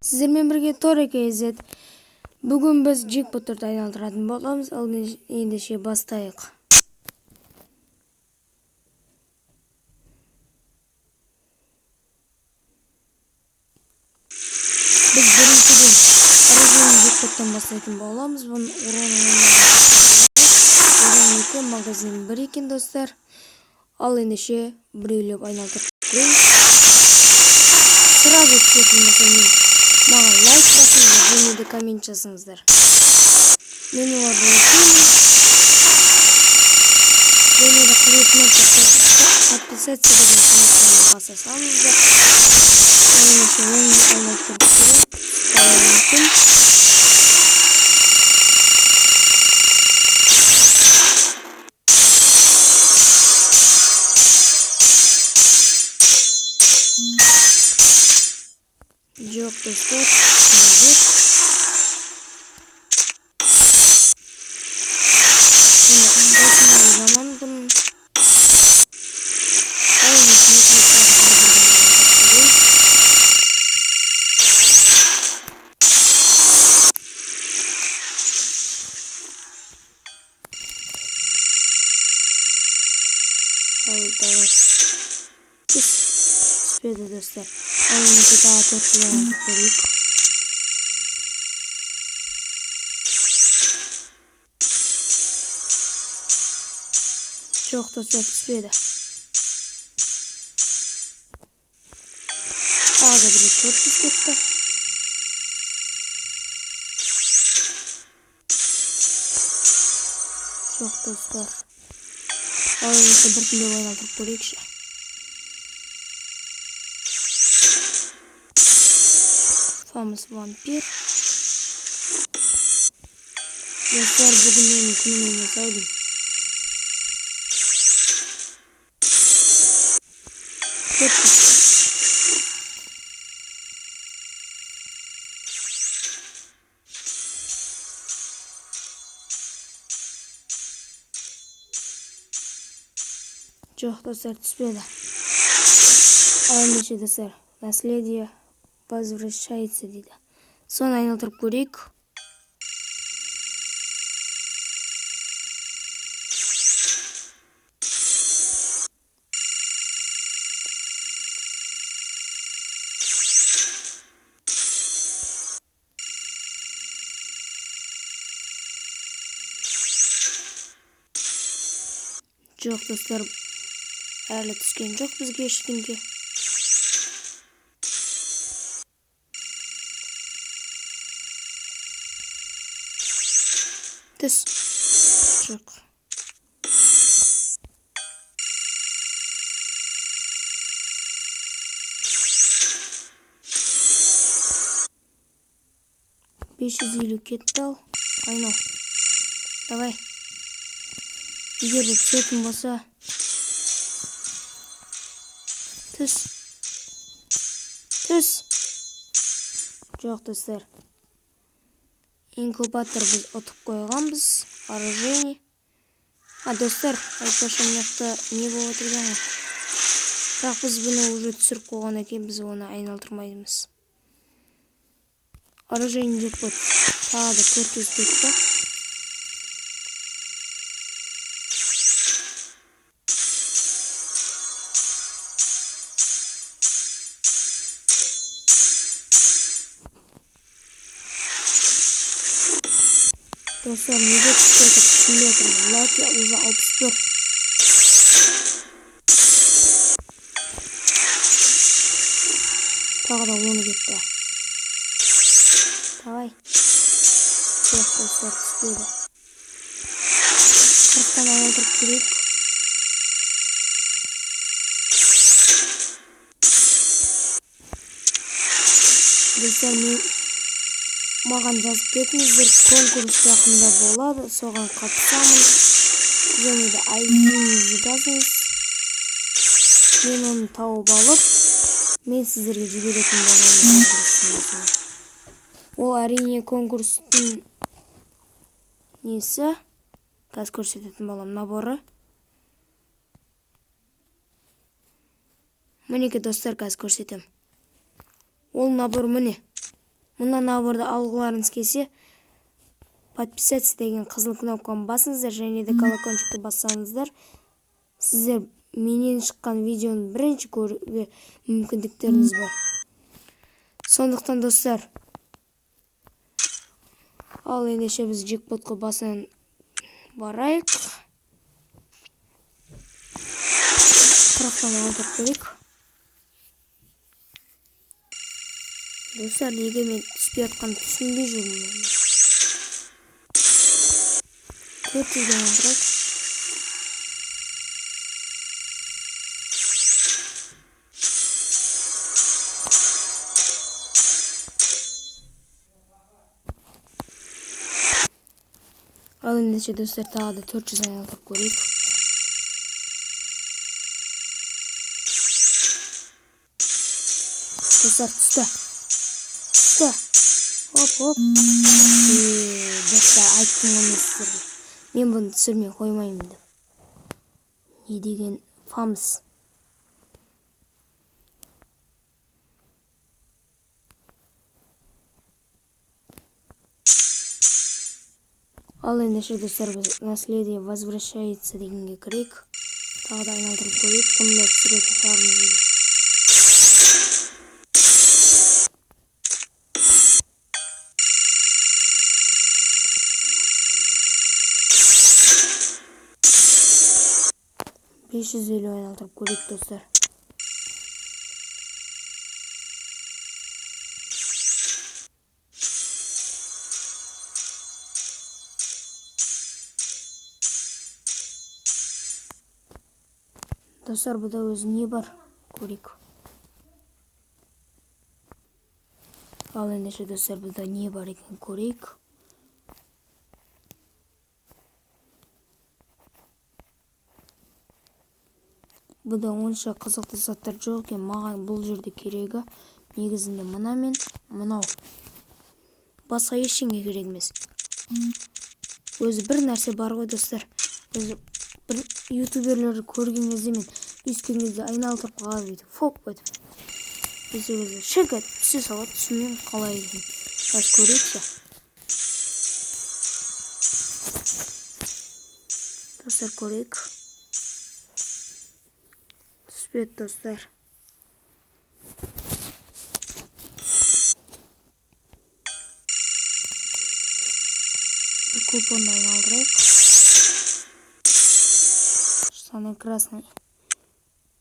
Сіздермен бірге Тора KZ. Бүгін біз джекпоттерді айналдыратын боламыз. Ал ендеше бастайық. Біз біріншіден оружейный джекпоттан бастайтын боламыз. Бұның урон 2, магазин 1 екен достар. Ал ендеше біреулеп айналдырып көрейік. Сразу түсетін болса маған лайк басыңыздар және де коммент жазыңыздар. Мен оларды оқимын. Және де қызыл кнопка подписаться деген кнопканы баса салыңыздар. Ендеше мен айналдырып көрейік. Жоқ достар, жоқ. Осындай заман бұның. Түспеді достар. Ендеше тағы төртілерін көрейік. Жоқ достар, түспеді. Тағы да бір төрт кетті. Жоқ достар. Ал ендеше біртіндеп айналдырып көрейікші. Famous vampir. Dostlar, bugün benim günüm oynasaydım. Жоқ достар, түспеді. Ал ендеше достар, наследие возвращается дейді. Соны айналдырып көрейік. Жоқ достар, әлі түскен жоқ бізге ештеңе. Түс. Жоқ. $550 кетті ал. Айнал. Давай. Егер де түсетін болса. Түс. Түс. Жоқ достар. Инкубатор біз ұтып қойғанбыз. Оружейный. Достар, айтпашы мықты не болып отырған ғой. Бірақ біз бұны уже түсіріп қойған екен, біз оны айналдырмаймыз. Оружейный джекпот. Тағы да 400 кетті. Достар, неге түспеді түсінбей отырмын. Лаки уже 64. Тағы да 10 кетті. Давай. Жоқ достар, түспеді. 40-тан айналдырып көрейік. Достар, маған жазып кетіңіздер, конкурс жақында болады, соған қатысамын. Және де ID-ңізді жазыңыз. Мен оны тауып алып, мен сіздерге жіберетін боламын. Ол әрине конкурстың несі? Қазір көрсететін боламын, наборы. Мінеке достар, қазір көрсетем. Ол набор міне. Мындан абырды алғыларыңыз келсе, подписаться деген қызыл кнопканы басыңыздар және де колокольчикті бассаңыздар, сіздер менен шыққан видеоны бірінші көруге мүмкіндіктеріңіз бар. Сондықтан достар, ал ендеше біз джекпотқа басын барайық. 40-тан алдырып көрейік. Достар, неге мен түспей атқан түсінбей жүрмін. 400-ден алдырайық. Ал ендеше достар, тағы да 400-ден алдырып көрейік. Достар, түсті. Оп. Достар, айттым оны сіздерге. Мен бұны түсірмей қоймаймын деп. Не деген фамс. Ал ендеше достар, біз наследие возвращается дегенге кірейік. Тағы да айналдырып көрейік. Бұны да түсіретін шығармыз дейді. $550 айналдырып көрейік достар. Достар, бұда өзі не бар? Көрейік. Ал ендеше достар, бұда не бар екен көрейік. Бұда онша қызықты заттар жоқ екен. Маған бұл жерде керегі негізінде мына мен мынау. Басқа ештеңе керек емес. Өзі бір нәрсе бар ғой достар. Өзі бір ютуберлерді көрген кезде мен үйскен кезде айналдырып қалады дейді. Фок бөйтіп. Өзі шекет түсе салады, түсінен қалай екен. Аз көрейікші. Достар, көрейік. Түспет достар. Бір купонды айналдырайық. Штаны красный.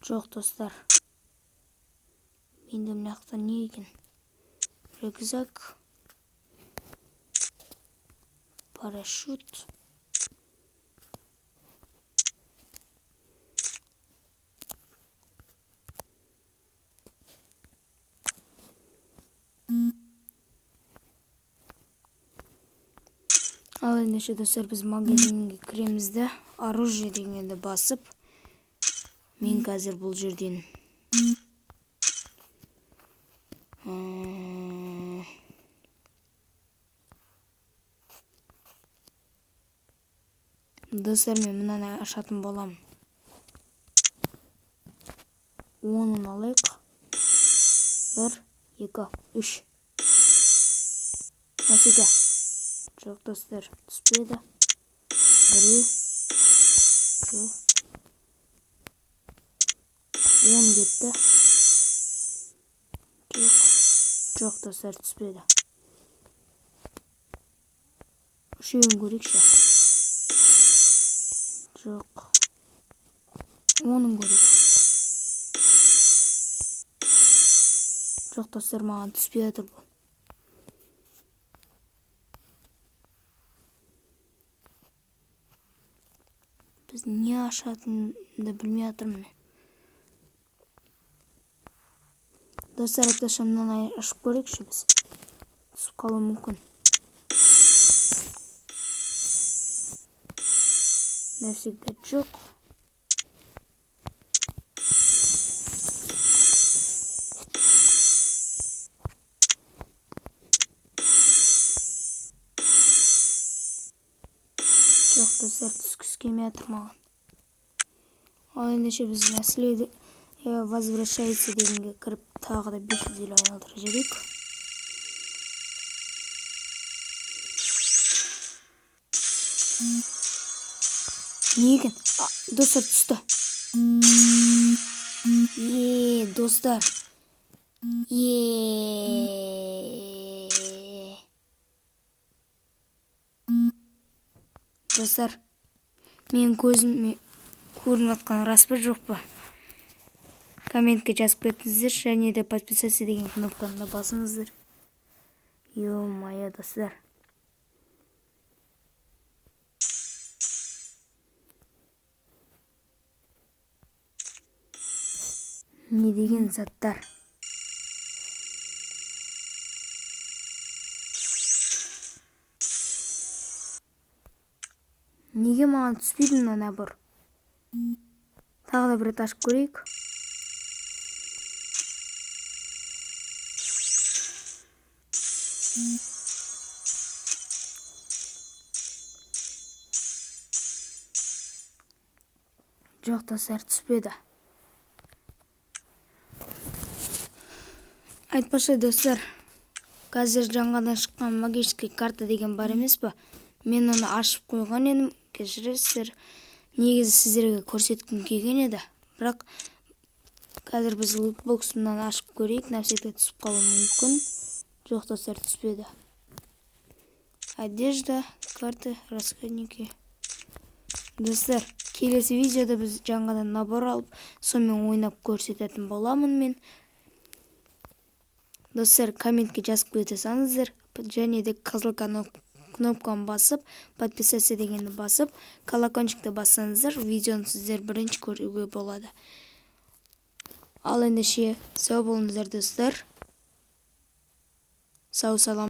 Жоқ достар. Менде мынақта не екен? Рюкзак. Парашют. Ал ендеше достар, біз магазинге кіремізді. Оружие дегенді басып, мен қазір бұл жерден достар, мен мынаны ашатын боламын. 10-ын алайық. 1, 2, 3. Насеке. Жоқ достар, түспеді. 1, 10 кетті. Жоқ достар, түспеді. 3-ін көрейікші. Жоқ. 10-ын көрейік. Жоқ достар, маған түспей жатыр бұл. Біз не ашатынды білмей жатырмын. Достар, айтпақшы мынаны ашып көрейікші біз. Түсіп қалуы мүмкін. Навсегда жоқ. Жоқ достар, түскісі келмей жатыр маған. Ал ендеше біз наследие возвращается дегенге кіріп тағы да 550 айналдырып жіберейік. Не екен? Достар түсті. Достар. Достар, мен көзім көрініп жатқан рас па жоқ па? Комментке жазып кетіңіздер, және де подписаться деген кнопканы басыңыздар. Ё-моё, достар. Не деген заттар? Неге маған түспейді мына набор? Тағы да бір рет ашып көрейік. Жоқ, достар, түспеді. Айтпашы, достар, қазір жаңадан шыққан магический карта деген бар емес па? Мен оны ашып қойған едім, кешіресіздер. Негізі сіздерге көрсеткім келген еді, бірақ қазір біз лутбоксынан ашып көрейік, нәрсеге түсіп қалуы мүмкін. Жоқ, достар, түспеді. Одежда, карты, расходники. Достар, келесі видеода біз жаңадан набор алып, сонымен ойнап көрсететін боламын мен. Достар, комментке жазып кетсеңіздер, және де қызыл кнопканы басып, подписаться дегенді басып, колокольчикті бассаңыздар, видеоны сіздер бірінші көруге болады. Ал ендеше сау болыңыздар, достар. Сау салам.